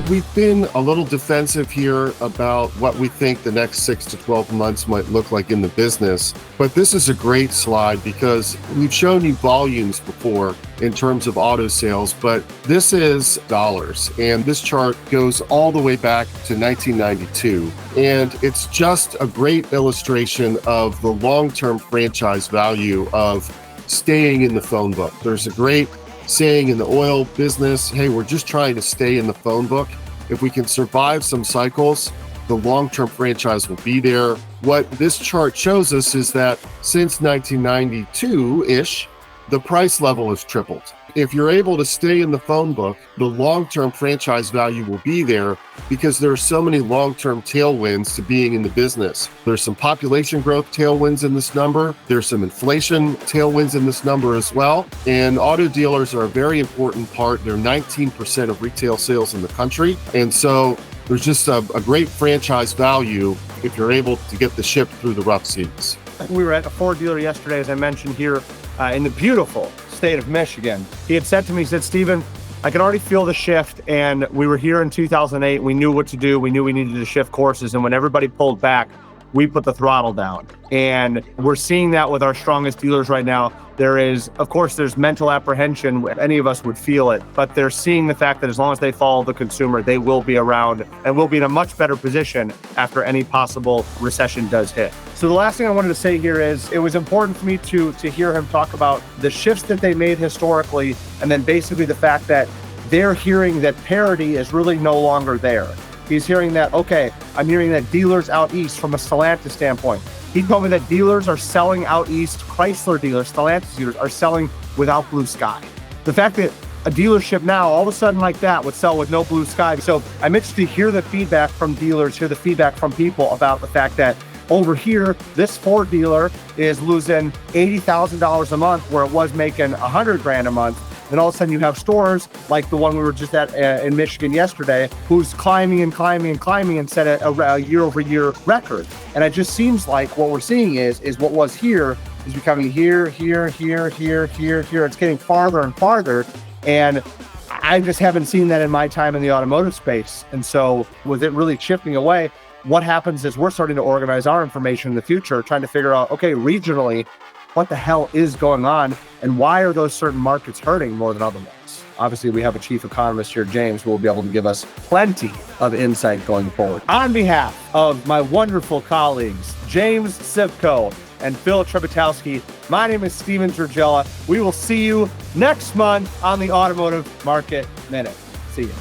We've been a little defensive here about what we think the next 6 to 12 months might look like in the business, but this is a great slide because we've shown you volumes before in terms of auto sales, but this is dollars, and this chart goes all the way back to 1992, and it's just a great illustration of the long-term franchise value of staying in the phone book. There's a great saying in the oil business, hey, we're just trying to stay in the phone book. If we can survive some cycles, the long-term franchise will be there. What this chart shows us is that since 1992-ish, the price level has tripled. If you're able to stay in the phone book, the long-term franchise value will be there because there are so many long-term tailwinds to being in the business. There's some population growth tailwinds in this number. There's some inflation tailwinds in this number as well. And auto dealers are a very important part. They're 19% of retail sales in the country. And so there's just a great franchise value if you're able to get the ship through the rough seas. We were at a Ford dealer yesterday, as I mentioned here, in the beautiful state of Michigan. He had said to me, he said, Stephen, I can already feel the shift, and we were here in 2008. We knew what to do. We knew we needed to shift courses, and when everybody pulled back, we put the throttle down. And we're seeing that with our strongest dealers right now. There is, of course, there's mental apprehension. Any of us would feel it, but they're seeing the fact that as long as they follow the consumer, they will be around and will be in a much better position after any possible recession does hit. So the last thing I wanted to say here is it was important for me to hear him talk about the shifts that they made historically, and then basically the fact that they're hearing that parity is really no longer there. He's hearing that, okay, I'm hearing that dealers out east from a Stellantis standpoint. He told me that dealers are selling out east, Chrysler dealers, Stellantis dealers are selling without blue sky. The fact that a dealership now all of a sudden like that would sell with no blue sky. So I'm interested to hear the feedback from dealers, hear the feedback from people about the fact that over here, this Ford dealer is losing $80,000 a month where it was making $100,000 a month. Then all of a sudden you have stores like the one we were just at in Michigan yesterday, who's climbing and climbing and climbing and set a year-over-year record. And it just seems like what we're seeing is what was here is becoming here, here, here, here, here, here. It's getting farther and farther. And I just haven't seen that in my time in the automotive space. And so with it really shifting away, what happens is we're starting to organize our information in the future, trying to figure out, okay, regionally, what the hell is going on and why are those certain markets hurting more than other ones? Obviously, we have a chief economist here, James, who will be able to give us plenty of insight going forward. On behalf of my wonderful colleagues, James Sipko and Phil Trebetowski, my name is Steven Dragella. We will see you next month on the Automotive Market Minute. See you.